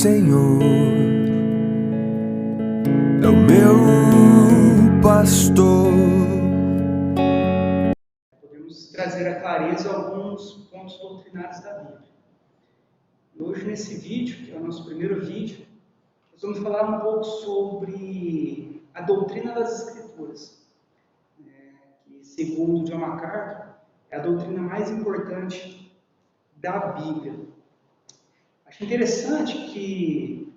Senhor é o meu pastor. Podemos trazer à clareza alguns pontos doutrinários da Bíblia. Hoje, nesse vídeo, que é o nosso primeiro vídeo, nós vamos falar um pouco sobre a doutrina das Escrituras, que, segundo John MacArthur, é a doutrina mais importante da Bíblia. Acho interessante que,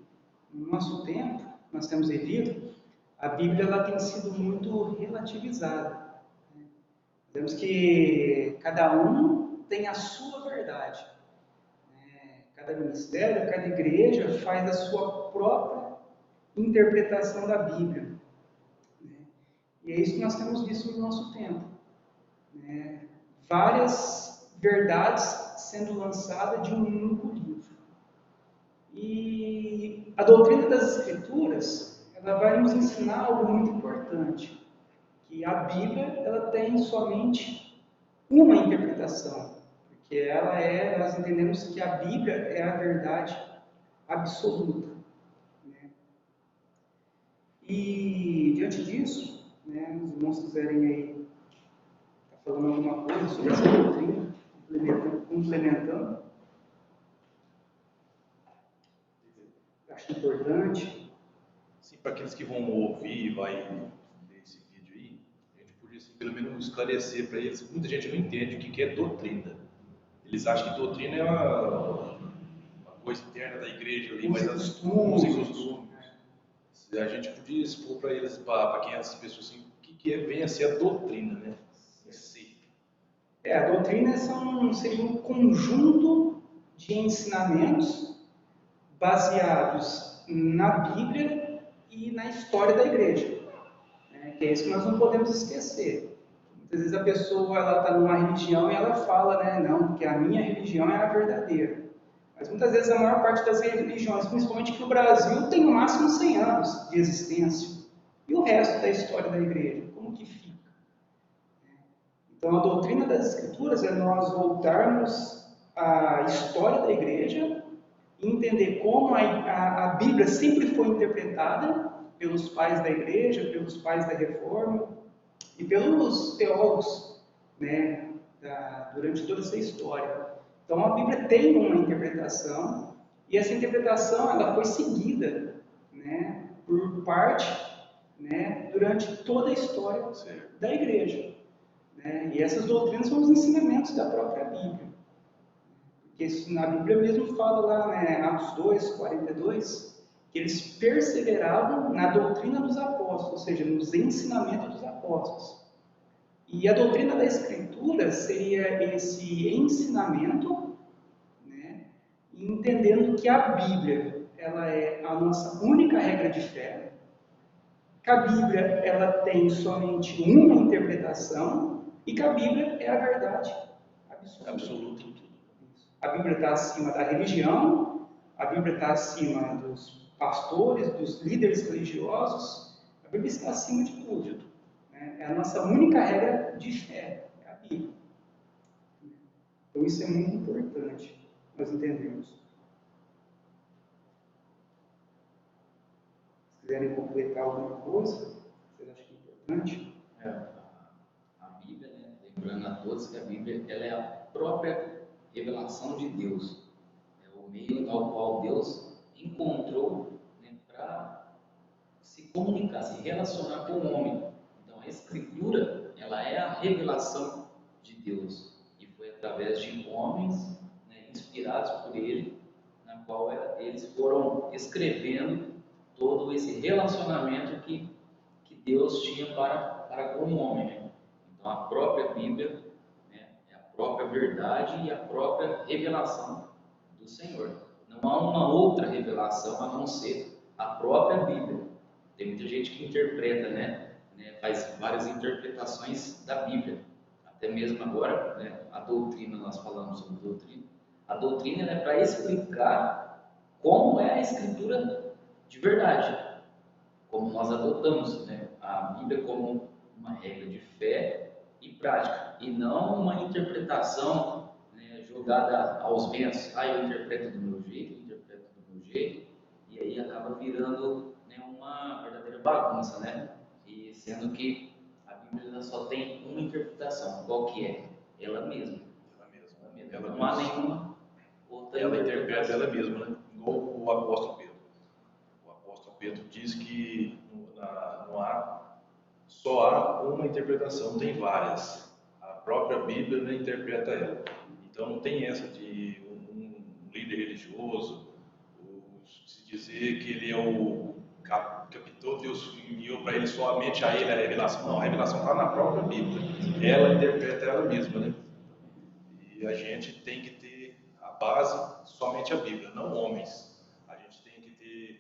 no nosso tempo, nós temos vivido, a Bíblia ela tem sido muito relativizada. Vemos que cada um tem a sua verdade. Cada ministério, cada igreja faz a sua própria interpretação da Bíblia. E é isso que nós temos visto no nosso tempo. Várias verdades sendo lançadas de um único livro. E a doutrina das Escrituras, ela vai nos ensinar algo muito importante, que a Bíblia ela tem somente uma interpretação, porque nós entendemos que a Bíblia é a verdade absoluta. E diante disso, os irmãos quiserem aí estar falando alguma coisa sobre essa doutrina, complementando, acho importante. Sim, para aqueles que vão ouvir e vai ver esse vídeo aí, a gente podia assim, pelo menos esclarecer para eles. Muita gente não entende o que é doutrina. Eles acham que doutrina é uma coisa interna da igreja ali, mas as costumes. A gente podia expor para eles, para quem é essas pessoas, assim, o que vem a ser a doutrina, né? A doutrina seria um conjunto de ensinamentos baseados na Bíblia e na história da igreja. Que é isso que nós não podemos esquecer. Muitas vezes a pessoa está numa religião e ela fala, não, porque a minha religião é a verdadeira. Mas muitas vezes a maior parte das religiões, principalmente aqui no Brasil, tem no máximo 100 anos de existência. E o resto da história da igreja, como que fica? Então a doutrina das Escrituras é nós voltarmos à história da igreja e entender como a Bíblia sempre foi interpretada pelos pais da igreja, pelos pais da reforma e pelos teólogos, durante toda essa história. Então a Bíblia tem uma interpretação e essa interpretação ela foi seguida, por parte, durante toda a história da igreja. E essas doutrinas são os ensinamentos da própria Bíblia. Porque isso, na Bíblia mesmo fala lá, Atos 2, 42, que eles perseveravam na doutrina dos apóstolos, ou seja, nos ensinamentos dos apóstolos. E a doutrina da Escritura seria esse ensinamento, entendendo que a Bíblia ela é a nossa única regra de fé, que a Bíblia ela tem somente uma interpretação e que a Bíblia é a verdade absoluta em tudo. A Bíblia está acima da religião, a Bíblia está acima dos pastores, dos líderes religiosos, a Bíblia está acima de tudo. É a nossa única regra de fé, é a Bíblia. Então isso é muito importante nós entendermos. Se quiserem completar alguma coisa, vocês acham que é importante? A Bíblia, lembrando a todos que a Bíblia ela é a própria revelação de Deus. É o meio ao qual Deus encontrou para se comunicar, se relacionar com o homem. Então a Escritura ela é a revelação de Deus e foi através de homens inspirados por Ele, na qual eles foram escrevendo todo esse relacionamento que Deus tinha para com o homem. Então a própria Bíblia é a própria verdade e a própria revelação do Senhor. Não há uma outra revelação a não ser a própria Bíblia. Tem muita gente que interpreta, faz várias interpretações da Bíblia. Até mesmo agora, a doutrina, nós falamos sobre doutrina. A doutrina é para explicar como é a Escritura de verdade, como nós adotamos a Bíblia como uma regra de fé e prática, e não uma interpretação jogada aos ventos. Eu interpreto do meu jeito, virando, né, uma verdadeira bagunça, né? E sendo que a Bíblia ela só tem uma interpretação. Qual que é? Ela mesma. Ela mesma. Ela mesma. Ela Não há mesma. nenhuma outra Ela interpreta interpretação. ela mesma, né? Igual o apóstolo Pedro. O apóstolo Pedro diz que só há uma interpretação, tem várias. A própria Bíblia, né, interpreta ela. Então não tem essa de um líder religioso se dizer que ele é o capitão, Deus enviou para ele somente a ele a revelação. Não, a revelação está na própria Bíblia. Ela interpreta ela mesma, né? E a gente tem que ter a base somente a Bíblia, não homens. A gente tem que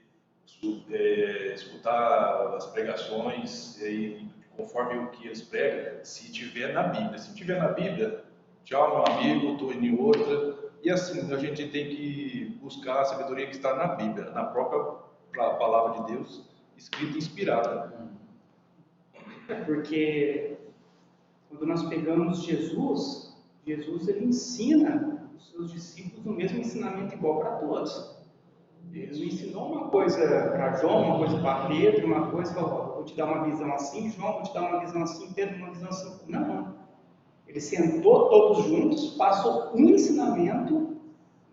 escutar as pregações e conforme o que eles pregam, se tiver na Bíblia. Se tiver na Bíblia, tchau meu amigo, estou indo em outra. E assim, a gente tem que buscar a sabedoria que está na Bíblia, na própria palavra de Deus, escrita e inspirada. Porque quando nós pegamos Jesus ele ensina os seus discípulos o mesmo ensinamento igual para todos. Ele não ensinou uma coisa para João, uma coisa para Pedro, uma coisa para vou te dar uma visão assim, João, vou te dar uma visão assim, Pedro, uma visão assim. Não. Ele sentou todos juntos, passou um ensinamento,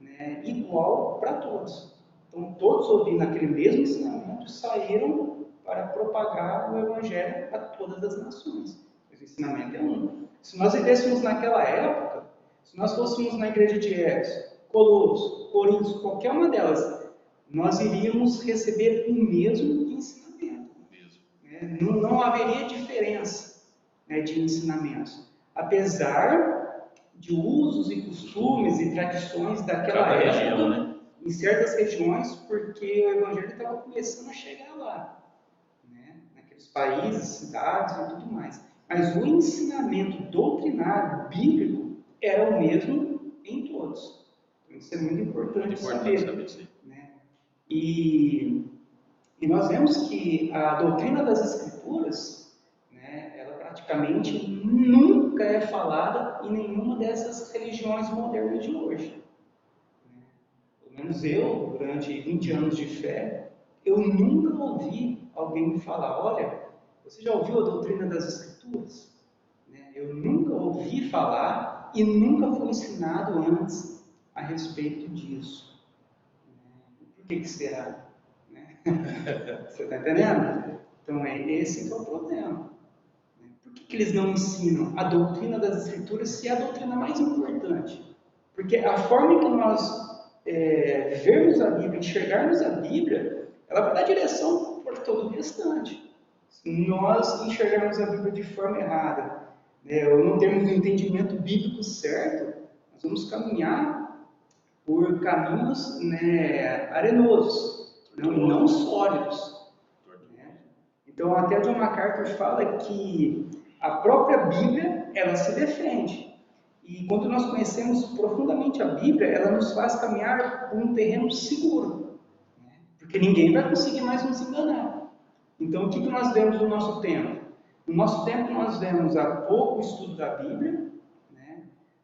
né, igual para todos. Então todos ouvindo aquele mesmo ensinamento saíram para propagar o Evangelho a todas as nações. Mas o ensinamento é um. Se nós vivêssemos naquela época, se nós fôssemos na igreja de Éfeso, Colossos, Coríntios, qualquer uma delas, nós iríamos receber o mesmo ensinamento. Né? Não haveria diferença, né, de ensinamentos. Apesar de usos e costumes e tradições daquela época, região, né? em certas regiões, porque o Evangelho estava começando a chegar lá, né? Naqueles países, cidades e tudo mais. Mas o ensinamento doutrinário, bíblico, era o mesmo em todos. Então, isso é muito importante saber isso aí. né? E nós vemos que a doutrina das Escrituras, né, ela praticamente nunca é falada em nenhuma dessas religiões modernas de hoje. Pelo menos eu, durante 20 anos de fé, eu nunca ouvi alguém me falar, olha, você já ouviu a doutrina das Escrituras? Eu nunca ouvi falar e nunca fui ensinado antes a respeito disso. Por que será? Você está entendendo? Então, esse que é o problema. Por que eles não ensinam a doutrina das Escrituras se é a doutrina mais importante? Porque a forma que nós vermos a Bíblia, enxergarmos a Bíblia, ela vai dar direção para todo o restante. Se nós enxergarmos a Bíblia de forma errada, ou não termos um entendimento bíblico certo, nós vamos caminhar por caminhos, né, arenosos, não sólidos. Né? Então, até John MacArthur fala que a própria Bíblia, ela se defende. E quando nós conhecemos profundamente a Bíblia, ela nos faz caminhar por um terreno seguro. Né? Porque ninguém vai conseguir mais nos enganar. Então, o que nós vemos no nosso tempo? No nosso tempo, nós vemos há pouco estudo da Bíblia, né?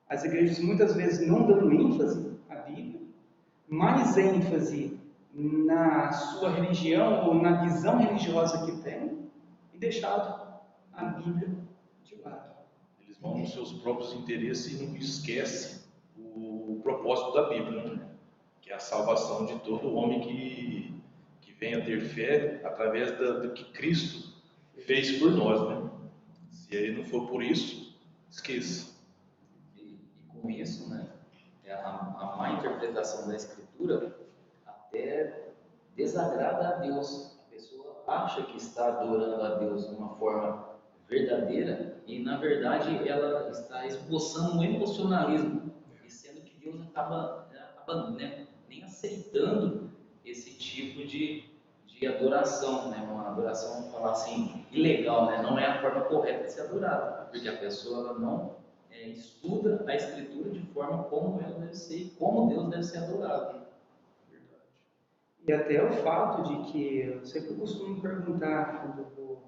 As igrejas muitas vezes não dando ênfase à Bíblia, mais ênfase na sua religião ou na visão religiosa que tem, e deixado a Bíblia de lado. Eles vão nos seus próprios interesses e não esquecem o propósito da Bíblia, né? Que é a salvação de todo homem que venha ter fé através do que Cristo fez por nós, né? Se ele não for por isso, esqueça. E com isso, né, a má interpretação da Escritura até desagrada a Deus. A pessoa acha que está adorando a Deus de uma forma verdadeira e, na verdade, ela está esboçando um emocionalismo, e sendo que Deus acaba né, nem aceitando esse tipo de adoração, né? Uma adoração, falar assim, ilegal, né? Não é a forma correta de ser adorado, porque a pessoa ela não estuda a Escritura de forma como ela deve ser, como Deus deve ser adorado. E até o fato de que eu sempre costumo perguntar, quando eu vou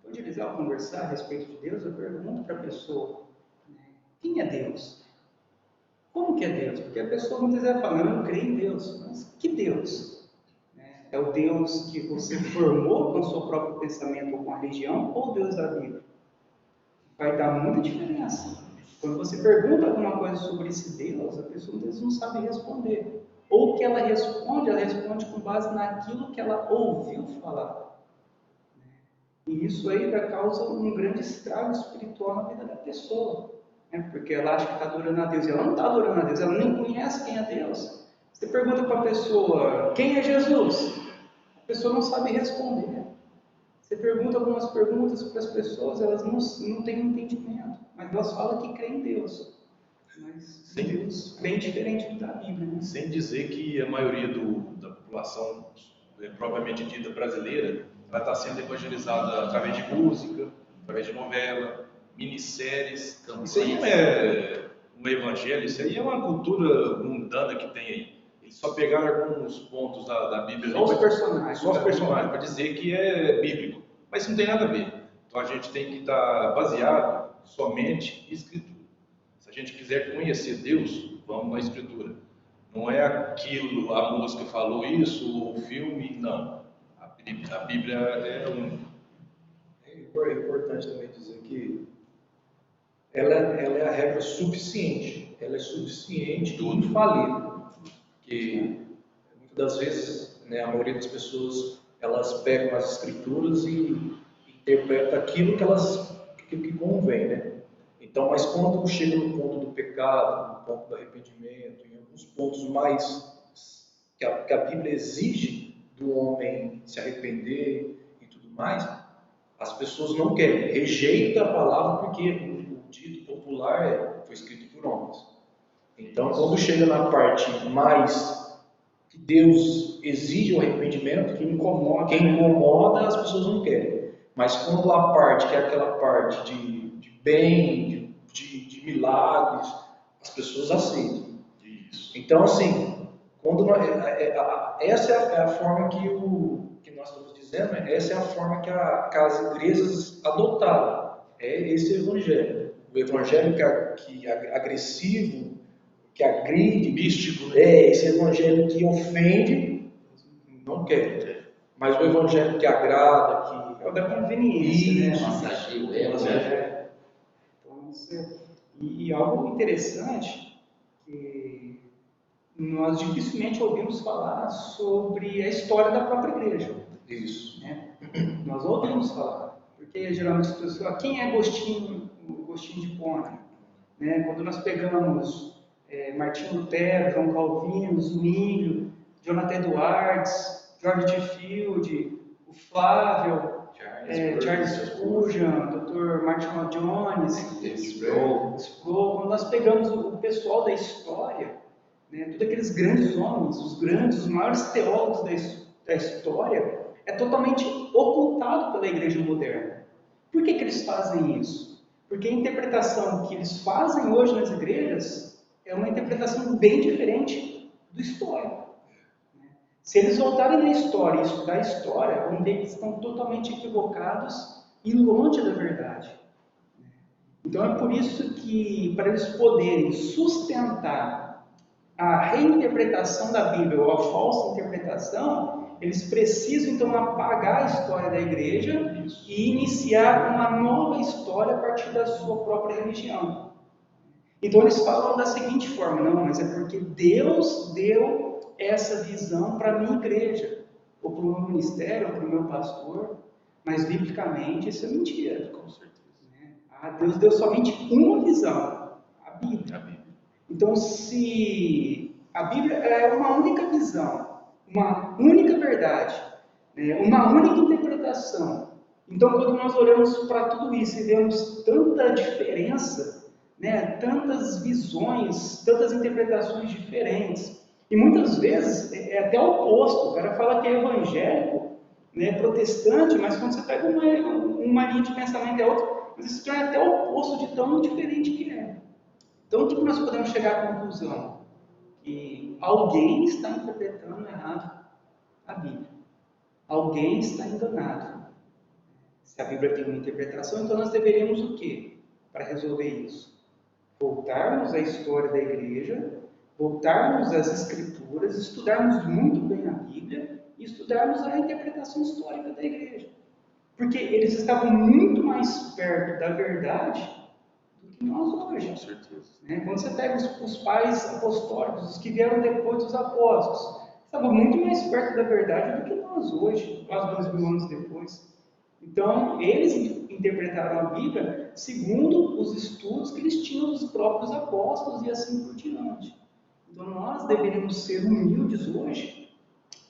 evangelizar ou conversar a respeito de Deus, eu pergunto para a pessoa, né, quem é Deus? Como que é Deus? Porque a pessoa muitas vezes fala, não, eu creio em Deus, mas que Deus? É o Deus que você formou com o seu próprio pensamento ou com a religião, ou o Deus da Bíblia? Vai dar muita diferença. Quando você pergunta alguma coisa sobre esse Deus, a pessoa às vezes não sabe responder. Ou que ela responde com base naquilo que ela ouviu falar. E isso aí causa um grande estrago espiritual na vida da pessoa. Porque ela acha que está adorando a Deus, e ela não está adorando a Deus, ela nem conhece quem é Deus. Você pergunta para a pessoa, quem é Jesus? A pessoa não sabe responder. Você pergunta algumas perguntas para as pessoas, elas não têm entendimento, mas elas falam que creem em Deus. Mas Deus bem diferente da Bíblia. Né? Sem dizer que a maioria da população propriamente dita brasileira, ela está sendo evangelizada através de música, através de novela, minisséries. Isso aí não é um evangelho, isso aí é uma cultura mundana que tem aí. Eles só pegaram alguns pontos da Bíblia. Só os personagens. Só os personagens, para dizer que é bíblico. Mas isso não tem nada a ver. Então a gente tem que estar baseado somente em Escritura. Se a gente quiser conhecer Deus, vamos na Escritura. Não é aquilo, a música falou isso, o filme, não. A Bíblia é única. É importante também dizer que ela é a regra suficiente. Ela é suficiente e infalível. Que muitas das vezes, né, a maioria das pessoas, elas pegam as Escrituras e interpretam aquilo que convém, né? Então, mas quando chega no ponto do pecado, no ponto do arrependimento, em alguns pontos mais que a Bíblia exige do homem se arrepender e tudo mais, as pessoas não querem, rejeitam a palavra porque o dito popular foi escrito por homens. Então, quando chega na parte mais que Deus exige o arrependimento, que incomoda, as pessoas não querem. Mas quando a parte, que é aquela parte de bem, de milagres, as pessoas aceitam. Isso. Então, assim, essa é a forma que nós estamos dizendo, né? Essa é a forma que as igrejas adotaram. É esse evangelho. O evangelho que é agressivo, que agride, Místico, né? esse evangelho que ofende, não quer. Mas o evangelho que agrada, É o da conveniência, né? Massageio, E algo interessante que nós dificilmente ouvimos falar sobre a história da própria igreja. Isso. Né? Nós ouvimos falar, porque geralmente as pessoas, quem é Agostinho de Hipona? Né? Quando nós pegamos Martinho Lutero, João Calvino, Zwinglio, Jonathan Edwards, George Whitefield, o Flávio, Charles Spurgeon, Dr. Martin Lloyd Jones, Sproul. Quando nós pegamos o pessoal da história, né, todos aqueles grandes homens, os maiores teólogos da história, é totalmente ocultado pela igreja moderna. Por que eles fazem isso? Porque a interpretação que eles fazem hoje nas igrejas é uma interpretação bem diferente do histórico. Se eles voltarem na história e estudar a história, vão ver que estão totalmente equivocados e longe da verdade. Então é por isso que, para eles poderem sustentar a reinterpretação da Bíblia ou a falsa interpretação, eles precisam então apagar a história da igreja e iniciar uma nova história a partir da sua própria religião. Então eles falam da seguinte forma: não, mas é porque Deus deu essa visão para a minha igreja, ou para o meu ministério, ou para o meu pastor, mas biblicamente isso é mentira. Com certeza. Deus deu somente uma visão, a Bíblia. Então, se a Bíblia é uma única visão, uma única verdade, uma única interpretação, então quando nós olhamos para tudo isso e vemos tanta diferença, tantas visões, tantas interpretações diferentes, e muitas vezes é até o oposto. O cara fala que é evangélico, protestante, mas quando você pega uma linha de pensamento é outra, mas isso se torna até o oposto de tão diferente que é. Então, o que nós podemos chegar à conclusão? Que alguém está interpretando errado a Bíblia. Alguém está enganado. Se a Bíblia tem uma interpretação, então nós deveríamos o quê? Para resolver isso? Voltarmos à história da igreja, voltarmos às Escrituras, estudarmos muito bem a Bíblia e estudarmos a interpretação histórica da igreja. Porque eles estavam muito mais perto da verdade do que nós hoje. Com certeza. Né? Quando você pega os pais apostólicos, os que vieram depois dos apóstolos, estavam muito mais perto da verdade do que nós hoje, quase 2000 anos depois. Então, eles interpretaram a Bíblia segundo os estudos que eles tinham dos próprios apóstolos e assim por diante. Então, nós deveríamos ser humildes hoje,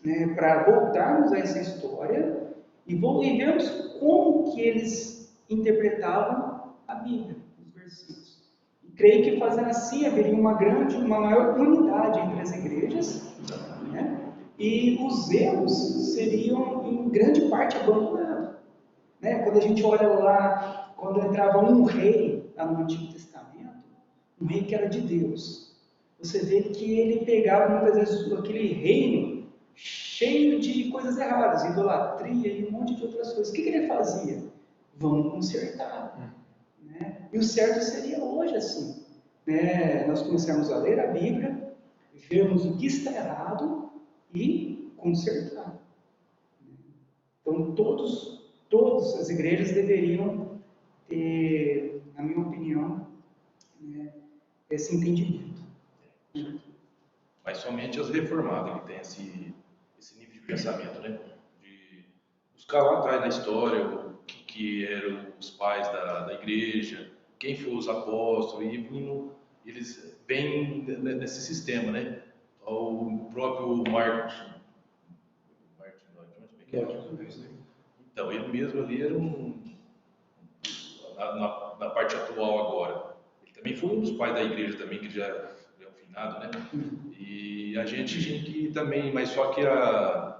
né, para voltarmos a essa história e vermos como que eles interpretavam a Bíblia, os versículos. E creio que fazendo assim haveria uma maior unidade entre as igrejas, né, e os erros seriam em grande parte abandonados. Né? Quando a gente olha lá, quando entrava um rei lá no Antigo Testamento, um rei que era de Deus, você vê que ele pegava muitas vezes aquele reino cheio de coisas erradas, idolatria e um monte de outras coisas. O que ele fazia? Vamos consertar. Né? E o certo seria hoje assim, né? Nós começarmos a ler a Bíblia, vermos o que está errado e consertar. Então todas as igrejas deveriam ter, na minha opinião, né, esse entendimento. Mas somente as reformadas que têm esse nível de pensamento, né? De buscar lá atrás na história o que eram os pais da igreja, quem foram os apóstolos, e eles vêm nesse sistema, né? O próprio Martin Lloyd, então, ele mesmo ali era na parte atual agora. Ele também foi um dos pais da igreja também, que já é um finado, né? E a gente tinha que também, mas só que a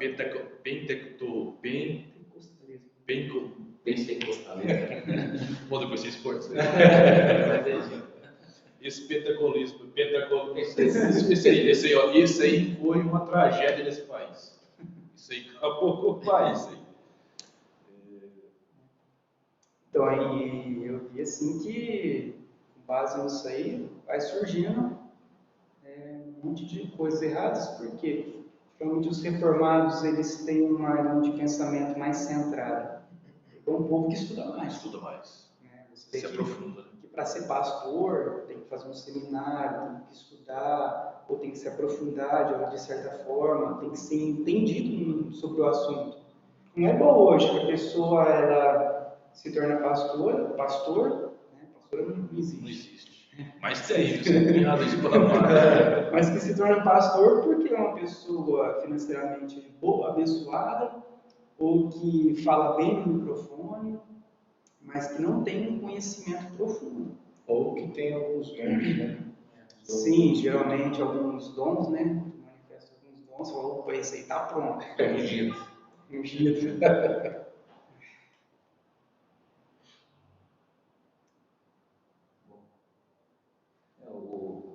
Bom, depois vocês cortam. Esse pentecostalismo, esse aí foi uma tragédia nesse país. Isso aí acabou com o país. Então, aí eu vi assim que, com base nisso aí, vai surgindo um monte de coisas erradas, porque realmente os reformados eles têm uma linha de pensamento mais centrada. É um povo que estuda mais. Estuda mais. Né? Se aprofunda. Que para ser pastor tem que fazer um seminário, tem que estudar, ou tem que se aprofundar de certa forma, tem que ser entendido sobre o assunto. Não é igual hoje, que a pessoa ela se torna pastor, né? Pastor não existe. Não existe. Mas tem, você nada isso para lá. Mas que se torna pastor porque é uma pessoa financeiramente boa, abençoada, ou que fala bem no microfone, mas que não tem um conhecimento profundo. Ou que tem alguns dons, né? Sim, geralmente alguns dons, né? Manifesta alguns dons, fala, opa, esse aí tá pronto. Ungido.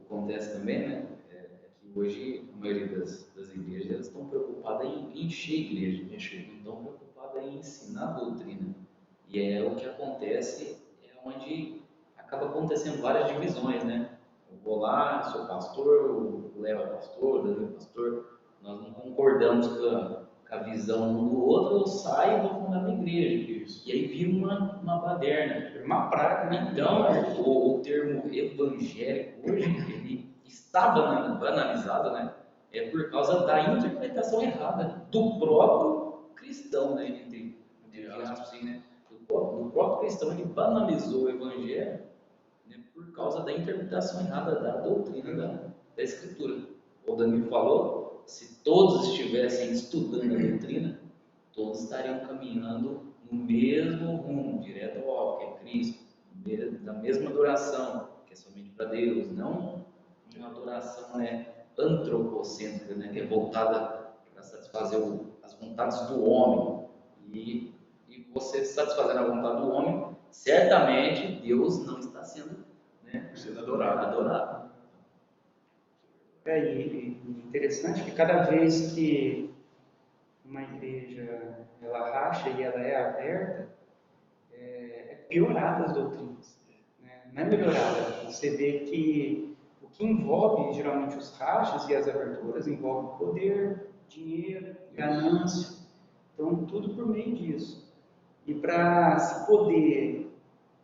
Acontece também, né? Que hoje a maioria das igrejas elas estão preocupadas em encher a igreja, não estão preocupadas em ensinar a doutrina. E é o que acontece, é onde acaba acontecendo várias divisões, né? Eu vou lá, sou pastor, o Léo é pastor, o Danilo é pastor, nós não concordamos com a visão um do outro, eu saio e vou fundar uma igreja. E aí vira uma baderna. Uma praga, né? Então, o termo evangélico hoje, ele está banalizado, né? É por causa da interpretação errada do próprio cristão, né? Entre assim, né? Do próprio cristão, ele banalizou o evangelho, né? Por causa da interpretação errada da doutrina da escritura. O Danilo falou, se todos estivessem estudando a doutrina, todos estariam caminhando no mesmo rumo, direto ao alvo, que é Cristo, da mesma adoração, que é somente para Deus, não uma adoração antropocêntrica, né, que é voltada para satisfazer as vontades do homem. E você satisfazendo a vontade do homem, certamente Deus não está sendo adorado. E interessante que cada vez que uma igreja ela racha e ela é aberta, é piorada as doutrinas, né? Não é melhorada. Você vê que o que envolve geralmente os rachas e as aberturas envolve poder, dinheiro, ganância. Então, tudo por meio disso. E para se poder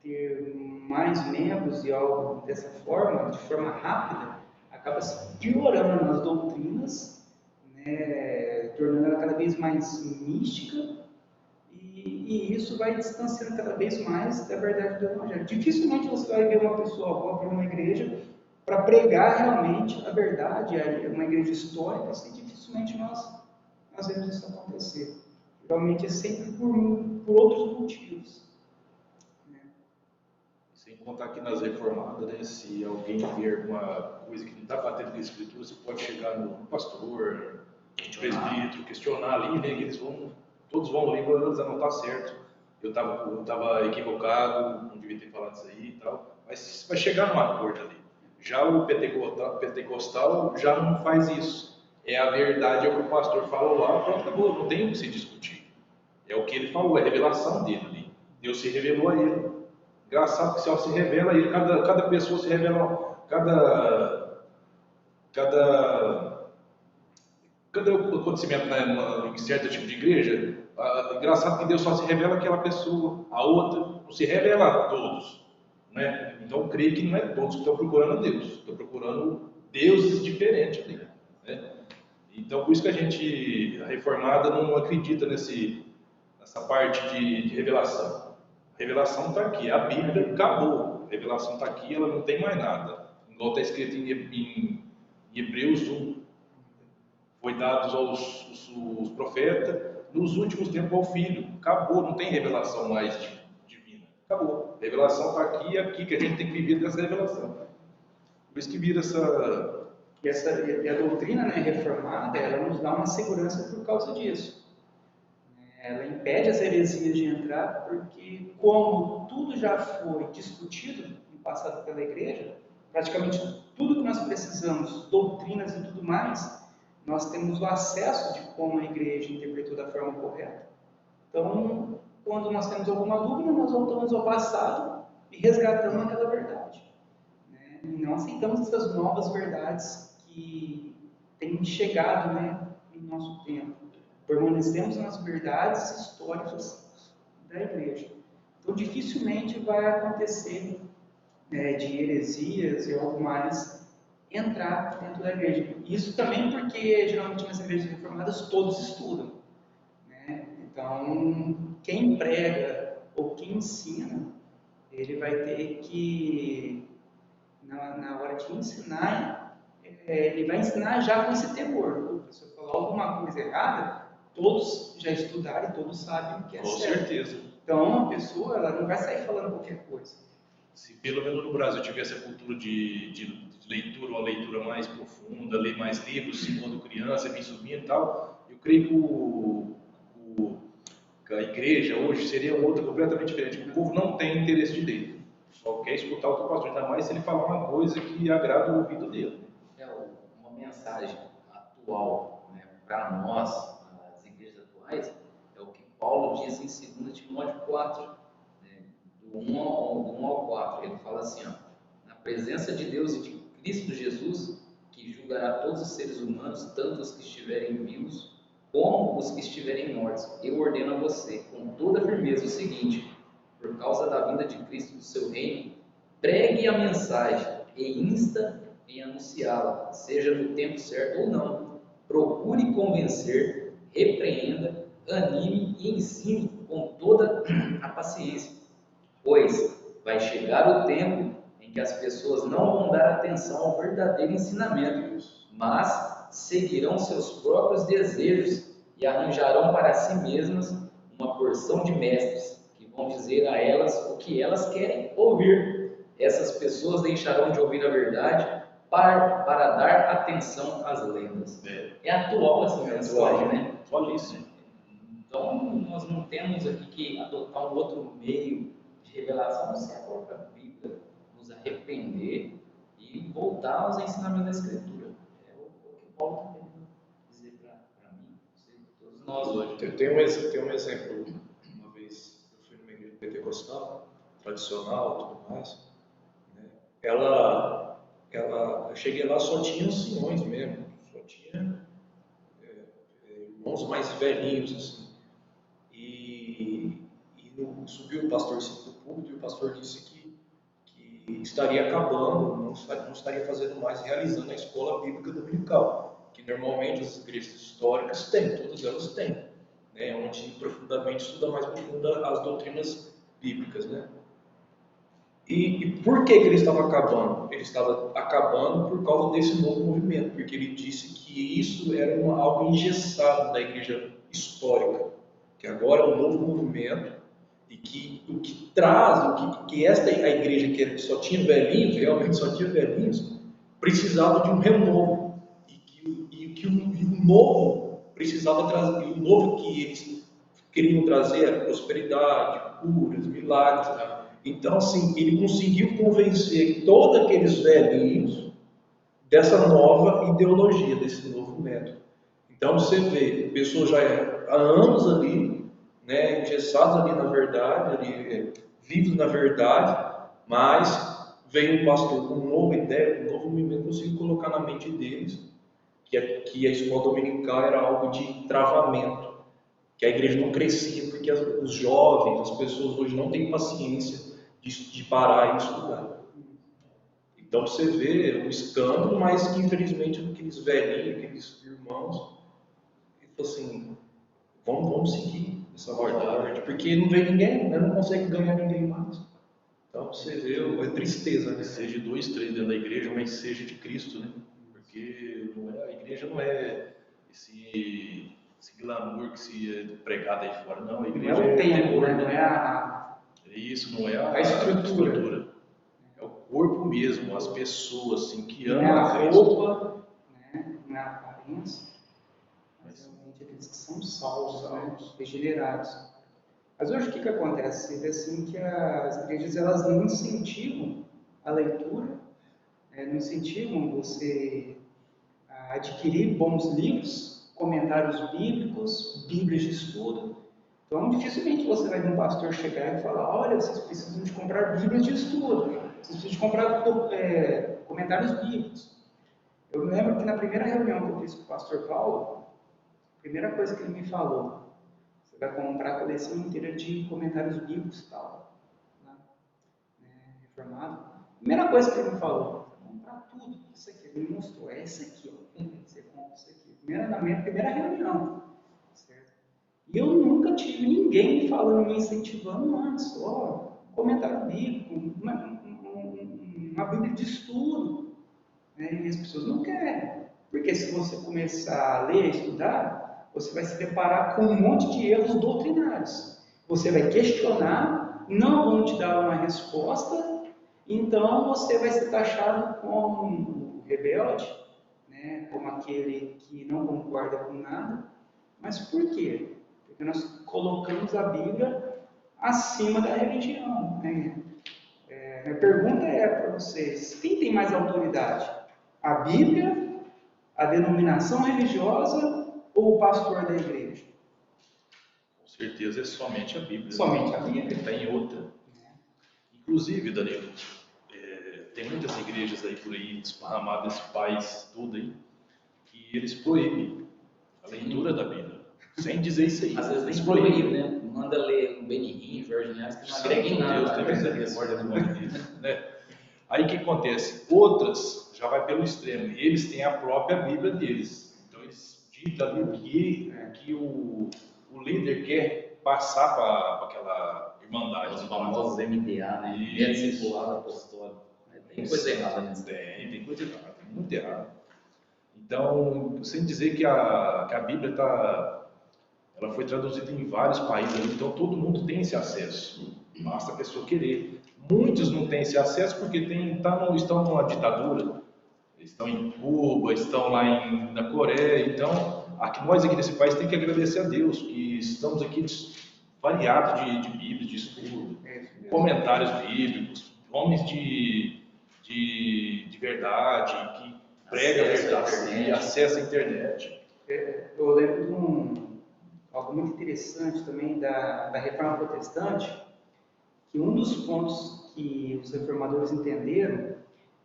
ter mais membros e algo dessa forma, de forma rápida, acaba se piorando as doutrinas, né, tornando ela cada vez mais mística, e isso vai distanciando cada vez mais da verdade do Evangelho. Dificilmente você vai ver uma pessoa vir numa igreja para pregar realmente a verdade, uma igreja histórica, assim, dificilmente nós vemos isso acontecer. Geralmente é sempre por outros motivos. Sem contar que nas reformadas, né, se alguém ver alguma coisa que não está batendo com a escritura, você pode chegar no pastor, no presbítero, questionar ali, né, que todos vão ler e falar, não está certo, eu estava equivocado, não devia ter falado isso aí e tal, mas vai chegar num acordo ali. Já o pentecostal já não faz isso. É a verdade, é o que o pastor falou lá, pronto, acabou, não tem o que se discutir. É o que ele falou, é a revelação dele ali. Deus se revelou a ele. Engraçado que o Senhor se revela a ele, cada pessoa se revela, cada acontecimento, né, em certo tipo de igreja. Engraçado que Deus só se revela àquela pessoa, a outra não se revela a todos, né? Então eu creio que não é todos que estão procurando a Deus, estão procurando deuses diferentes ali, né? Então por isso que a reformada não acredita nessa parte de revelação. A revelação está aqui, a Bíblia acabou, a revelação está aqui, ela não tem mais nada. Igual está escrito em Hebreus 1, foi dados aos profetas, nos últimos tempos ao Filho. Acabou, não tem revelação mais divina. Acabou. A revelação está aqui, é aqui que a gente tem que viver dessa revelação. Por isso que vira essa... E a doutrina, né, reformada, ela nos dá uma segurança por causa disso. Ela impede as heresias de entrar, porque como tudo já foi discutido no passado pela igreja, praticamente tudo que nós precisamos, doutrinas e tudo mais, nós temos o acesso de como a igreja interpretou da forma correta. Então, quando nós temos alguma dúvida, nós voltamos ao passado e resgatamos aquela verdade, né? E não aceitamos essas novas verdades que têm chegado, né, em nosso tempo. Permanecemos nas verdades históricas da igreja. Então, dificilmente vai acontecer, né, de heresias e algo mais entrar dentro da igreja. Isso também porque, geralmente, nas igrejas reformadas, todos estudam, né? Então, quem prega ou quem ensina, ele vai ter que, na hora de ensinar, ele vai ensinar já com esse temor. Se eu falar alguma coisa errada, todos já estudaram e todos sabem o que é Com certo. certeza. Então, a pessoa ela não vai sair falando qualquer coisa. Se pelo menos no Brasil tivesse a cultura de leitura, uma leitura mais profunda, ler mais livros, quando criança, vir subindo e tal, eu creio que a igreja hoje seria outra completamente diferente. O povo não tem interesse de ler, só quer escutar o que o pastor, ainda mais se ele falar uma coisa que agrada o ouvido dele. É uma mensagem atual, né, para nós, as igrejas atuais, é o que Paulo diz em 2 Timóteo 4, né, do 1 ao 4. Ele fala assim, ó, na presença de Deus e de Cristo Jesus, que julgará todos os seres humanos, tanto os que estiverem vivos como os que estiverem mortos, eu ordeno a você, com toda firmeza, o seguinte: por causa da vinda de Cristo do seu reino, pregue a mensagem e insta em anunciá-la, seja no tempo certo ou não. Procure convencer, repreenda, anime e ensine com toda a paciência, pois vai chegar o tempo em que as pessoas não vão dar atenção ao verdadeiro ensinamento, mas seguirão seus próprios desejos e arranjarão para si mesmas uma porção de mestres que vão dizer a elas o que elas querem ouvir. Essas pessoas deixarão de ouvir a verdade para dar atenção às lendas. É atual essa mensagem, né? Atualíssimo. Então, nós não temos aqui que adotar um outro meio de revelação, a não ser a própria Bíblia, nos arrepender e voltar aos ensinamentos da Escritura. É o que Paulo está querendo dizer para mim, todos nós hoje. Tem um exemplo. Uma vez eu fui numa igreja pentecostal, tradicional e tudo mais. Né? Eu cheguei lá, só tinha anciões mesmo, só tinha irmãos novos, mais velhinhos, assim. Subiu o pastor do púlpito e o pastor disse que estaria acabando, não estaria fazendo mais, realizando a escola bíblica dominical, que normalmente as igrejas históricas têm, todas elas têm, né, onde profundamente estuda mais profunda as doutrinas bíblicas, né? E por que ele estava acabando? Ele estava acabando por causa desse novo movimento, porque ele disse que isso era algo engessado da igreja histórica, que agora é um novo movimento e que o que traz, a igreja que só tinha velhinhos, realmente só tinha velhinhos, precisava de um renovo e o novo precisava trazer, e o novo que eles queriam trazer era prosperidade, curas, milagres, né? Então, assim, ele conseguiu convencer todos aqueles velhinhos dessa nova ideologia, desse novo método. Então, você vê, pessoas já há anos ali, né, engessados ali na verdade, ali, vivos na verdade, mas veio um pastor com uma nova ideia, com um novo movimento, conseguiu colocar na mente deles que a escola dominical era algo de travamento, que a igreja não crescia, porque os jovens, as pessoas hoje não têm paciência de parar e estudar. Então você vê um escândalo, mas que infelizmente aqueles velhinhos, aqueles irmãos, assim, vamos seguir essa verdade, porque não vem ninguém, né? Não consegue ganhar ninguém mais. Então você vê a tristeza, né? Seja 2, 3 dentro da igreja, mas seja de Cristo, né? Porque a igreja não é esse glamour que se é pregado aí fora, não. A Não igreja é o tempo, temor, né? Não é a Isso, não é a estrutura. É o corpo mesmo, as pessoas assim, que não é amam a a Cristo. roupa, né? Não é a aparência, mas realmente aqueles que são salvos, né? Regenerados. Mas hoje o que acontece? Você vê assim que as igrejas elas não incentivam a leitura, não incentivam você a adquirir bons livros, comentários bíblicos, bíblias de estudo. Então, dificilmente você vai ver um pastor chegar e falar: olha, vocês precisam de comprar bíblias de estudo, vocês precisam de comprar comentários bíblicos. Eu me lembro que na primeira reunião que eu fiz com o pastor Paulo, a primeira coisa que ele me falou: você vai comprar a coleção inteira de comentários bíblicos e tal, né, reformado. Primeira coisa que ele me falou: comprar tudo, isso aqui. Ele me mostrou: é esse aqui, ó. Você compra isso aqui. Na minha primeira reunião, certo? E eu nunca tive ninguém me falando, me incentivando antes. Ó, comentário bíblico, uma bíblia de estudo, né? E as pessoas não querem. Porque se você começar a ler, a estudar, você vai se deparar com um monte de erros doutrinários. Você vai questionar, não vão te dar uma resposta, então você vai ser taxado como rebelde, né? Como aquele que não concorda com nada. Mas por quê? Porque nós colocamos a Bíblia acima da religião, né? Minha pergunta é para vocês: quem tem mais autoridade? A Bíblia, a denominação religiosa ou o pastor da igreja? Com certeza é somente a Bíblia. Somente a Bíblia. Não tem outra. Inclusive, Danilo, tem muitas igrejas aí por aí, esparramadas, esse país todo aí, que eles proíbem a leitura da Bíblia. Sem dizer isso aí. Às vezes Eles nem proíbe, né? Manda ler um Benihim, Jorge Neves, que não agrega em nada. Deus, tem misericórdia do nome dele, né? Aí o que acontece? Outras já vai pelo extremo. Eles têm a própria Bíblia deles. Então eles ditam ali o que o líder quer passar para aquela irmandade. Os famosos MDA, né? Método Discipulado Apostólico. Tem coisa errada nisso. Tem coisa errada, tem muito errado. Então, sem dizer que a Bíblia ela foi traduzida em vários países, então todo mundo tem esse acesso. Basta a pessoa querer. Muitos não têm esse acesso porque estão numa ditadura, estão em Cuba, estão lá na Coreia. Então, nós aqui nesse país temos que agradecer a Deus que estamos aqui variados de Bíblias, de estudo, comentários bíblicos, homens de verdade, que pregam a verdade e acessa a internet. Eu lembro de algo muito interessante também da Reforma Protestante, que um dos pontos que os reformadores entenderam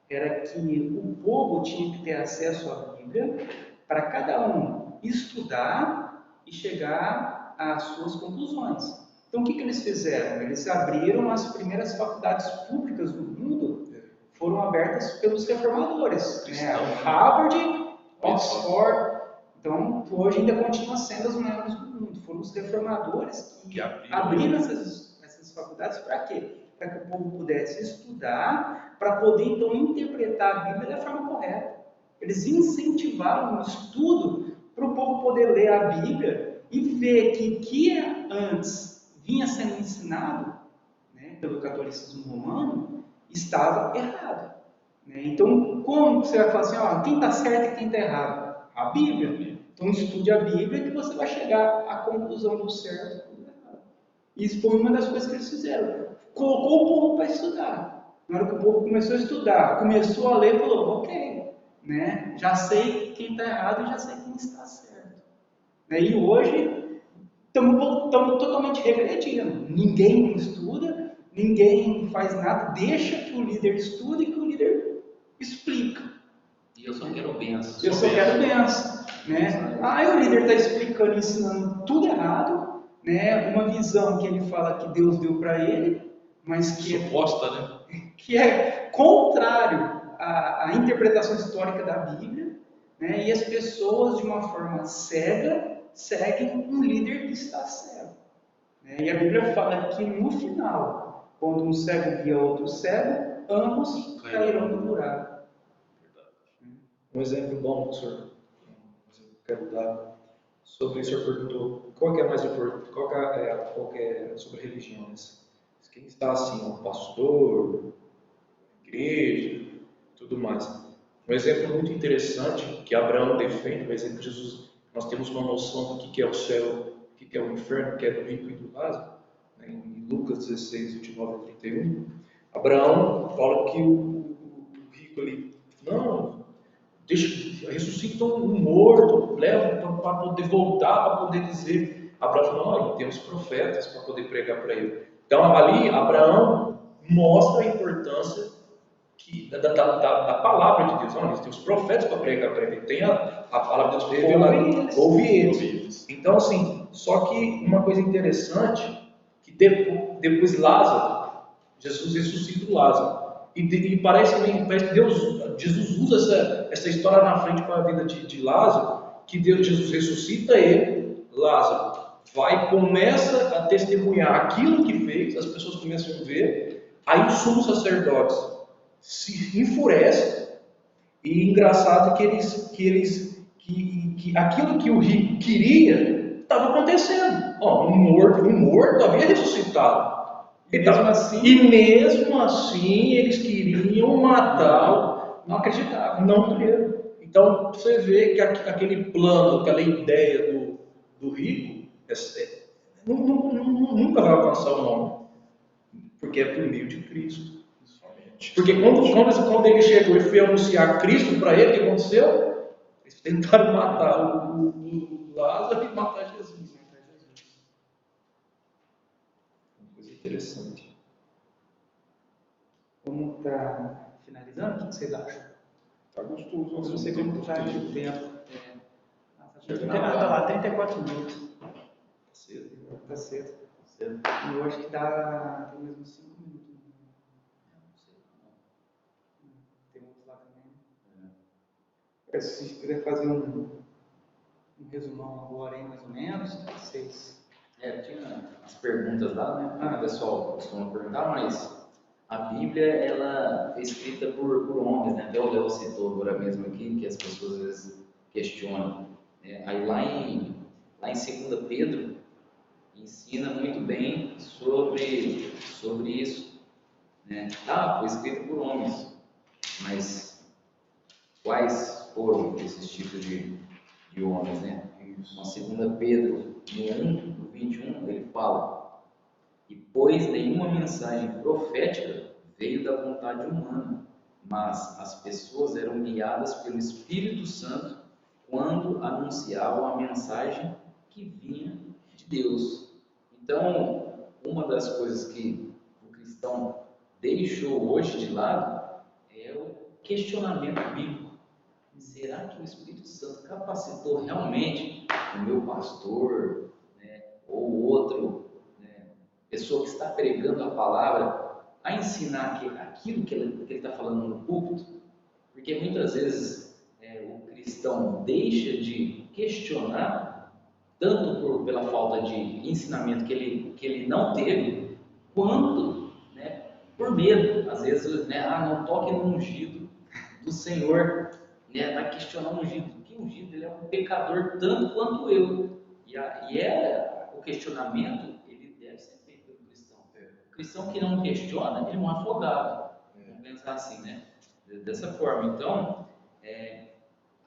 era que o povo tinha que ter acesso à Bíblia para cada um estudar e chegar às suas conclusões. Então, o que eles fizeram? Eles abriram as primeiras faculdades públicas do mundo, foram abertas pelos reformadores, né? Harvard, Oxford. Então, hoje ainda continua sendo as maiores do mundo. Foram os reformadores que abriram essas faculdades para quê? Para que o povo pudesse estudar, para poder então interpretar a Bíblia da forma correta. Eles incentivaram o estudo para o povo poder ler a Bíblia e ver que o que antes vinha sendo ensinado, né, pelo catolicismo romano estava errado. Né? Então, como você vai falar assim, ó, quem está certo e quem está errado? A Bíblia. Então, estude a Bíblia que você vai chegar à conclusão do certo e do errado. Isso foi uma das coisas que eles fizeram. Colocou o povo para estudar. Na hora que o povo começou a estudar, começou a ler, falou, ok, né? Já sei quem está errado e já sei quem está certo. Né? E hoje, estamos totalmente regredindo. Ninguém estuda, ninguém faz nada, deixa que o líder estude e que o líder explica. E eu só quero bênção. Eu só quero bênção. Né? Aí o líder está explicando, ensinando tudo errado, né? Uma visão que ele fala que Deus deu para ele, mas suposta, né? Que é contrário à interpretação histórica da Bíblia, né? E as pessoas, de uma forma cega, seguem um líder que está cego. Né? E a Bíblia fala que no final, quando um cego guia outro cego, ambos cairão no buraco. Um exemplo bom, professor, que eu quero dar sobre isso, o senhor perguntou qual que é mais importante, qual que é sobre religiões. Quem está assim, um pastor, igreja, tudo mais. Um exemplo muito interessante que Abraão defende, por exemplo, Jesus, nós temos uma noção do que é o céu, o que é o inferno, que é do rico e do Lázaro, né? Em Lucas 16, 29 a 31, Abraão fala que o rico ali, não, ressuscita um morto, leva para poder voltar, para poder dizer. Abraão falou, olha, temos profetas para poder pregar para ele. Então ali Abraão mostra a importância da palavra de Deus. Olha, tem os profetas para pregar para ele, tem a palavra de Deus revelada, ouve eles. Então assim, só que uma coisa interessante, que depois Lázaro, Jesus ressuscita o Lázaro. E parece que Jesus usa essa história na frente para a vida de Lázaro, que Jesus ressuscita ele, Lázaro vai, começa a testemunhar aquilo que fez, as pessoas começam a ver, aí os sumos sacerdotes se enfurecem, e engraçado que aquilo que o rico queria estava acontecendo. Um morto havia ressuscitado. E mesmo assim eles queriam matar, não acreditavam, não creram. Então você vê que aquele plano, aquela ideia do rico nunca vai alcançar o nome, porque é por meio de Cristo. Porque quando ele chegou e foi anunciar Cristo para ele, o que aconteceu? Eles tentaram matar o Lázaro e matar Jesus. Interessante. Como está finalizando? O que vocês acham? Tá gostoso. Eu não sei como está aqui o tempo. Está lá, 34 minutos. Tá cedo. Está cedo. E eu acho que dá tem mesmo 5 minutos. Tem outros lá também. Se quiser fazer um resumão agora aí, mais ou menos, vocês... Tinha as perguntas lá, né? O pessoal costuma perguntar, mas a Bíblia, ela é escrita por homens, né? Até o Léo citou agora mesmo aqui, que as pessoas às vezes questionam. Aí lá em 2 Pedro, ensina muito bem sobre isso. Né? Foi escrito por homens, mas quais foram esses tipos de homens, né? Na 2 Pedro, no 21, ele fala: e pois nenhuma mensagem profética veio da vontade humana, mas as pessoas eram guiadas pelo Espírito Santo quando anunciavam a mensagem que vinha de Deus. Então, uma das coisas que o cristão deixou hoje de lado é o questionamento bíblico. Será que o Espírito Santo capacitou realmente o meu pastor, né, ou outro, né, pessoa que está pregando a palavra, a ensinar aquilo que ele está falando no púlpito? Porque muitas vezes o cristão deixa de questionar, tanto pela falta de ensinamento que ele não teve, quanto, né, por medo. Às vezes, né, não toque no ungido do Senhor, né, vai questionar o ungido. Que ungido? Ele é um pecador tanto quanto eu. O questionamento, ele deve ser feito pelo cristão. O cristão que não questiona, ele morre afogado. Vamos pensar assim, né? Dessa forma. Então,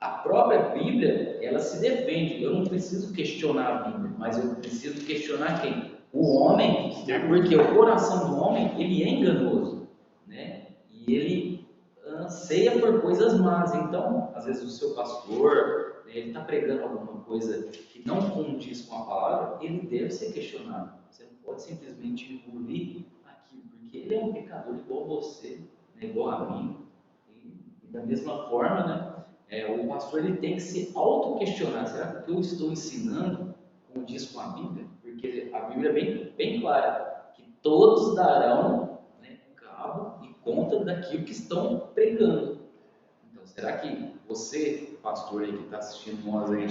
a própria Bíblia, ela se defende. Eu não preciso questionar a Bíblia, mas eu preciso questionar quem? O homem, porque o coração do homem, ele é enganoso, né? E ele anseia por coisas más. Então, às vezes o seu pastor, né, ele está pregando alguma coisa que não condiz com a palavra, ele deve ser questionado. Você não pode simplesmente engolir aquilo, porque ele é um pecador igual a você, né, igual a mim. E da mesma forma, né? O pastor ele tem que se auto-questionar. Será que o que eu estou ensinando condiz com a Bíblia? Porque a Bíblia é bem clara, que todos darão, né, cabo e conta daquilo que estão pregando. Então, será que você, pastor aí que está assistindo nós aí,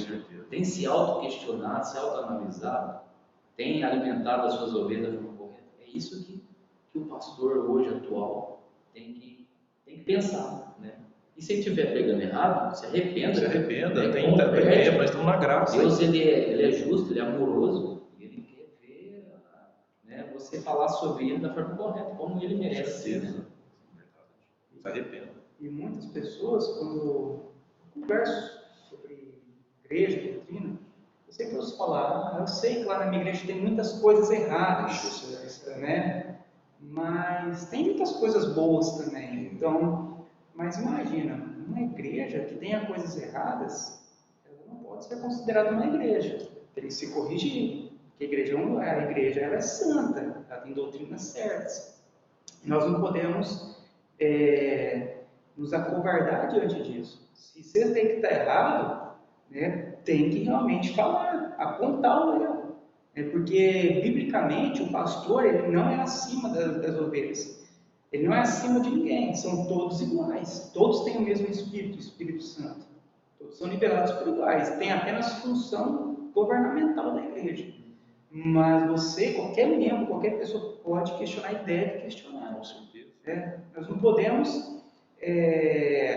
tem se auto-questionado, se auto-analisado, tem alimentado as suas ovelhas de forma correta? É isso que o pastor hoje atual tem que pensar, né? E se ele estiver pregando errado, se arrependa. Se arrependa, né? tem tempo, nós estamos na graça. Deus ele é justo, ele é amoroso, e ele quer ver, né, você falar sobre ele da forma correta, como ele merece ser. Né? Se arrependa. E muitas pessoas, quando eu converso sobre igreja, doutrina, eu sempre ouço falar, eu sei que lá na minha igreja tem muitas coisas erradas, né? Mas tem muitas coisas boas também. Então, mas imagina, uma igreja que tenha coisas erradas, ela não pode ser considerada uma igreja. Tem que se corrigir. Porque a igreja ela é santa, ela tem doutrinas certas. Nós não podemos nos acovardar diante disso. Se você tem que estar errado, né, tem que realmente falar, apontar o erro. Porque, biblicamente, o pastor ele não é acima das ovelhas. Ele não é acima de ninguém, são todos iguais. Todos têm o mesmo Espírito, o Espírito Santo. Todos são liberados por iguais. Tem apenas função governamental da igreja. Mas você, qualquer membro, qualquer pessoa pode questionar e deve questionar. Com certeza. Nós não podemos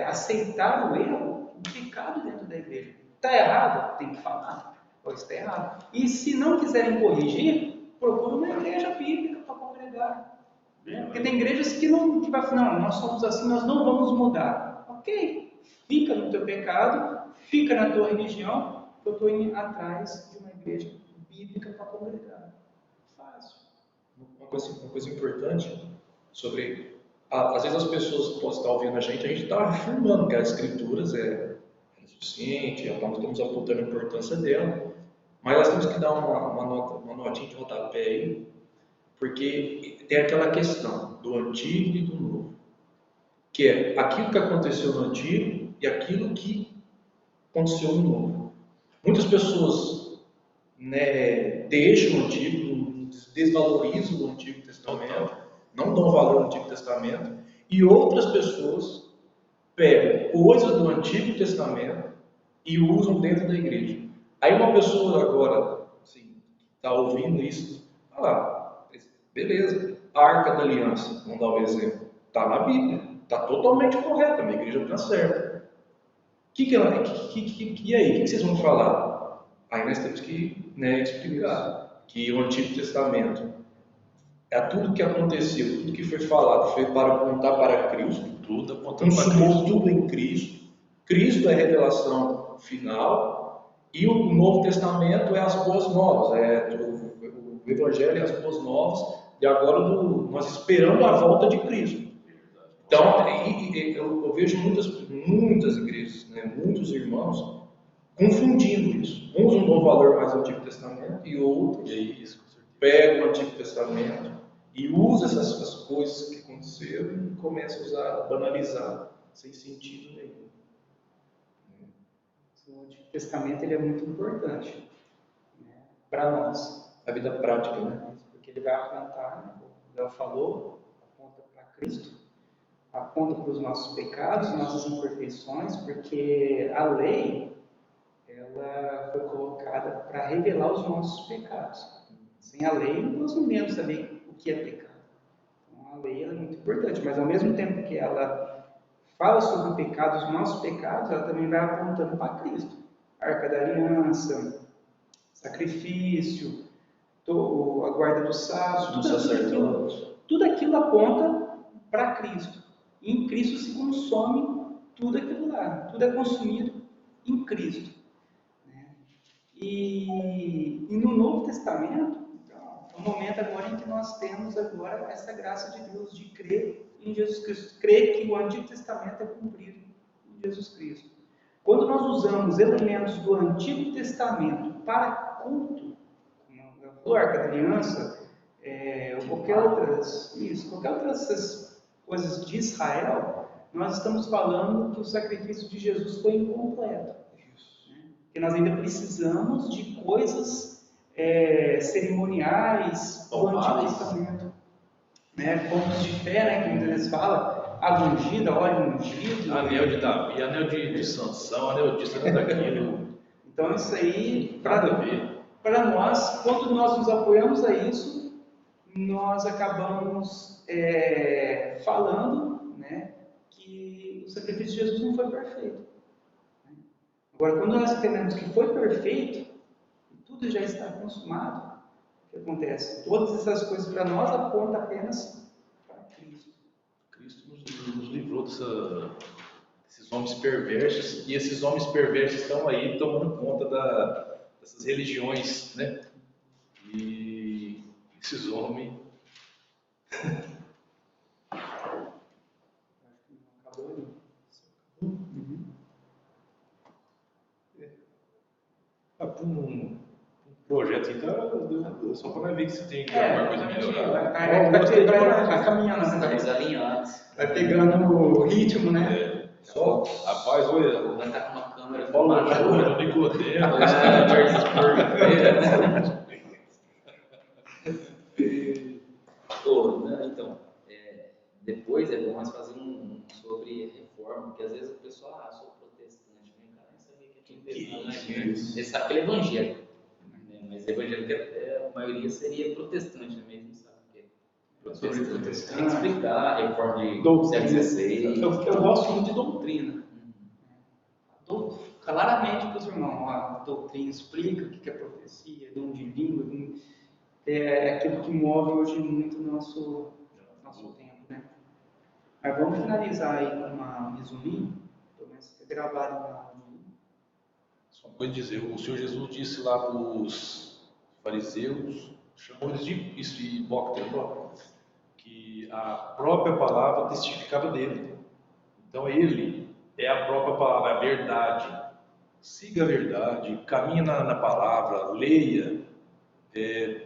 aceitar o erro, o pecado dentro da igreja. Está errado? Tem que falar. Pois está errado. E se não quiserem corrigir, procura uma igreja bíblica para congregar. Porque tem igrejas que vai falar, não, nós somos assim, nós não vamos mudar. Ok, fica no teu pecado, fica na tua religião, eu estou indo atrás de uma igreja bíblica para congregar. Fácil. Uma coisa importante sobre... Às vezes as pessoas que podem estar ouvindo a gente está afirmando que as escrituras é suficiente, nós estamos apontando a importância dela, mas nós temos que dar uma notinha de rodapé aí, porque tem aquela questão do antigo e do novo, que é aquilo que aconteceu no antigo e aquilo que aconteceu no novo. Muitas pessoas, né, deixam o antigo, desvalorizam o Antigo Testamento, não dão valor ao Antigo Testamento, e outras pessoas pegam coisas do Antigo Testamento e usam dentro da igreja. Aí uma pessoa agora, assim, está ouvindo isso, fala, beleza, a Arca da Aliança, vamos dar um exemplo, está na Bíblia, está totalmente correta, a minha igreja está certa. E aí, o que vocês vão falar? Aí nós temos que, né, explicar que o Antigo Testamento é tudo que aconteceu, tudo que foi falado, foi para apontar para Cristo, Tudo apontando para consumou Cristo. tudo em Cristo. Cristo é a revelação final e o Novo Testamento é as boas novas, o Evangelho é as boas novas e agora nós esperamos a volta de Cristo. Então, eu vejo muitas igrejas, né, muitos irmãos confundindo isso. Uns não dão valor mais ao Antigo Testamento e outros pegam o Antigo Testamento e usam essas coisas que aconteceram e começam a usar, banalizar, sem sentido nenhum. O Antigo Testamento ele é muito importante, né, para nós. A vida prática, né? Porque ele vai apontar, né, como ela falou, aponta para Cristo, aponta para os nossos pecados, nossas imperfeições, porque a lei ela foi colocada para revelar os nossos pecados. Sem a lei, nós não vemos também o que é pecado. Então, a lei ela é muito importante, mas ao mesmo tempo que ela fala sobre o pecado, os nossos pecados, ela também vai apontando para Cristo. Arca da Aliança, sacrifício, a guarda dos sábados, tudo aquilo aponta para Cristo. E em Cristo se consome tudo aquilo lá, tudo é consumido em Cristo. Né? E no Novo Testamento, então, é o momento agora em que nós temos agora essa graça de Deus de crer em Jesus Cristo, crer que o Antigo Testamento é cumprido em Jesus Cristo. Quando nós usamos elementos do Antigo Testamento para culto, como a Arca da Aliança, qualquer outras coisas de Israel, nós estamos falando que o sacrifício de Jesus foi incompleto. Né? Porque nós ainda precisamos de coisas cerimoniais do Antigo Testamento. Né? Pontos de fé, né? Que muitas vezes fala, água ungida, óleo ungido. Anel de Davi, anel de Sansão, anel disso, anel daquilo. Então isso aí, Nada a ver. para nós, quando nós nos apoiamos a isso, nós acabamos falando, né, que o sacrifício de Jesus não foi perfeito. Agora, quando nós entendemos que foi perfeito, e tudo já está consumado, o que acontece? Todas essas coisas para nós apontam apenas para Cristo. Cristo nos livrou desses homens perversos, e esses homens perversos estão aí tomando conta dessas religiões, né? E esses homens... Acabou ali. Uhum. Para um projeto, então, só para ver que você tem que alguma coisa melhorar. Vai caminhando, Estamos alinhados. vai pegando o ritmo, né? Só, rapaz, olha, Vai estar com uma câmera Paulo filmada. Júnior, Nicodemo, Então, depois é bom nós fazer um sobre reforma, porque às vezes o pessoal, sou protestante, vem cá, nem sabia que é protestante. Ele sabe que ele é evangélico, né? Mas evangélico, a maioria seria protestante, né? Mesmo sabe o que é protestante. Tem que explicar a reforma de século XVI. Eu gosto muito de doutrina. Claramente para os irmãos, a doutrina explica o que é profecia, dom de língua, é aquilo que move hoje muito o nosso tempo, né? Mas vamos finalizar aí com um resuminho, pelo menos fica gravado na aula. Só uma coisa dizer, o Senhor Jesus disse lá para os fariseus, chamou eles de hipócritas, que a própria palavra testificava dele. Então ele é a própria palavra, a verdade. Siga a verdade, caminhe na palavra, leia,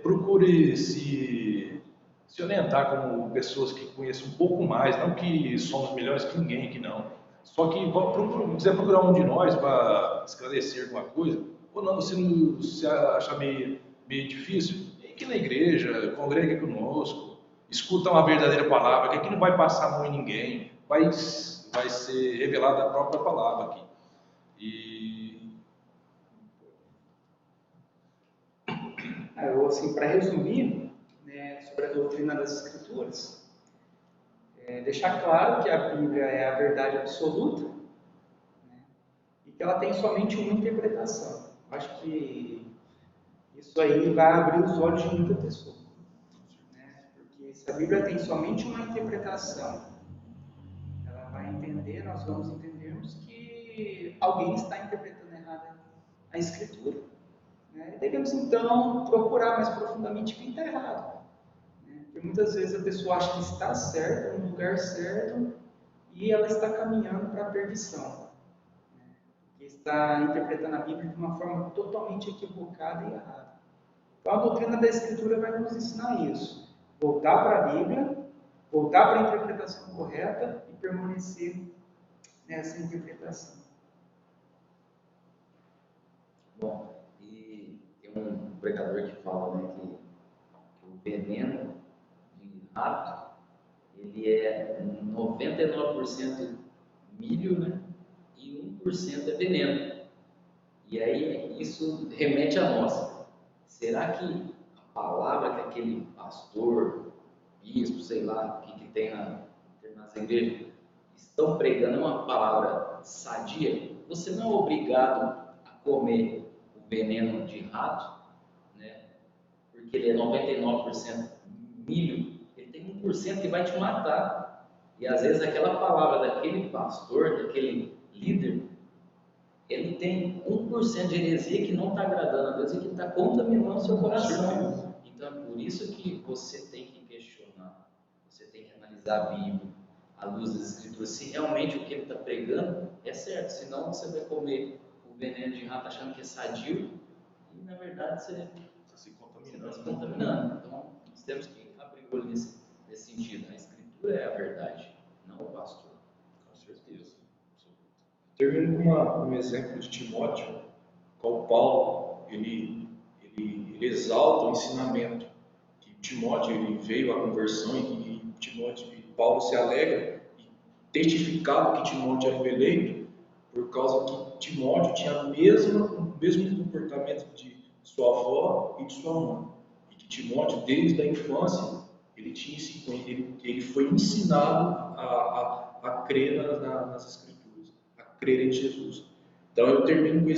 procure se orientar como pessoas que conhecem um pouco mais, não que somos melhores que ninguém, que não. Só que quiser procurar um de nós para esclarecer alguma coisa, ou não, se achar meio difícil, vem aqui na igreja, congregue conosco, escuta uma verdadeira palavra, que aqui não vai passar a mão em ninguém, vai ser revelada a própria palavra aqui. Assim, para resumir, né, sobre a doutrina das Escrituras, deixar claro que a Bíblia é a verdade absoluta, né, e que ela tem somente uma interpretação. Acho que isso aí vai abrir os olhos de muita pessoa, né, porque se a Bíblia tem somente uma interpretação, ela vai entender, nós vamos entendermos que alguém está interpretando errado a Escritura. Devemos então procurar mais profundamente quem está errado, né? Porque muitas vezes a pessoa acha que está certa, no lugar certo, e ela está caminhando para a perdição, né? Porque está interpretando a Bíblia de uma forma totalmente equivocada e errada. Então a doutrina da Escritura vai nos ensinar isso: voltar para a Bíblia, voltar para a interpretação correta e permanecer nessa interpretação. fala, né, que o veneno de rato, ele é 99% milho, né, e 1% é veneno. E aí isso remete a nós. Será que a palavra que aquele pastor, bispo, sei lá, o que tem nas igrejas, estão pregando é uma palavra sadia? Você não é obrigado a comer o veneno de rato, né? Porque ele é 99% milho, ele tem 1% que vai te matar. E às vezes aquela palavra daquele pastor, daquele líder, ele tem 1% de heresia que não está agradando a Deus e que está contaminando o seu coração. Então é por isso que você tem que questionar, você tem que analisar a Bíblia, à luz das Escrituras, se realmente o que ele está pregando é certo. Senão você vai comer o veneno de rato achando que é sadio e na verdade você Está se está se contaminando. Então nós temos que abrir o olho nesse sentido. A Escritura é a verdade, não o pastor. Com certeza. Termino com um exemplo de Timóteo, qual Paulo, ele exalta o ensinamento, que Timóteo ele veio à conversão e Paulo se alegra e testificava que Timóteo era eleito por causa que Timóteo tinha o mesmo comportamento de sua avó e de sua mãe, e que Timóteo desde a infância ele foi ensinado a crer nas Escrituras, a crer em Jesus. Então eu termino com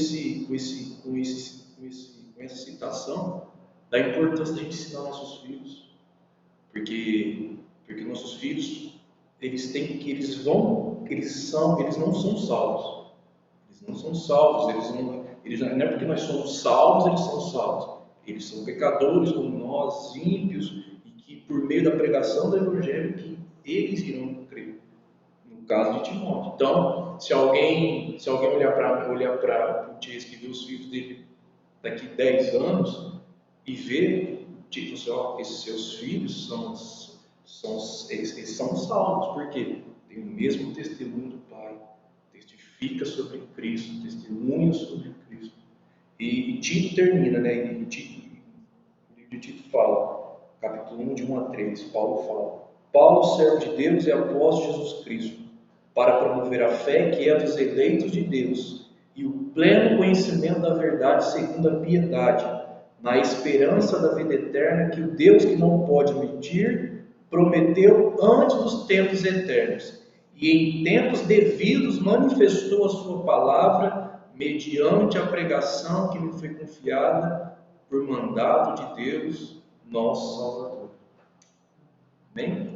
essa citação da importância de a gente ensinar nossos filhos, porque nossos filhos eles não são salvos, não é porque nós somos salvos eles são salvos, eles são pecadores como nós, ímpios, e que por meio da pregação do Evangelho que eles irão crer. No caso de Timóteo. Então, se alguém olhar para o Dias que vê os filhos dele daqui 10 anos e ver, tipo assim, ó, esses seus filhos eles são salvos, porque tem o mesmo testemunho do Pai, testifica sobre Cristo, testemunha sobre Cristo. E Tito termina, né? O livro de Tito fala, capítulo 1, de 1 a 3, Paulo fala: Paulo, servo de Deus e apóstolo de Jesus Cristo, para promover a fé que é dos eleitos de Deus e o pleno conhecimento da verdade segundo a piedade, na esperança da vida eterna que o Deus que não pode mentir prometeu antes dos tempos eternos e em tempos devidos manifestou a sua palavra mediante a pregação que me foi confiada por mandato de Deus, nosso Salvador. Amém?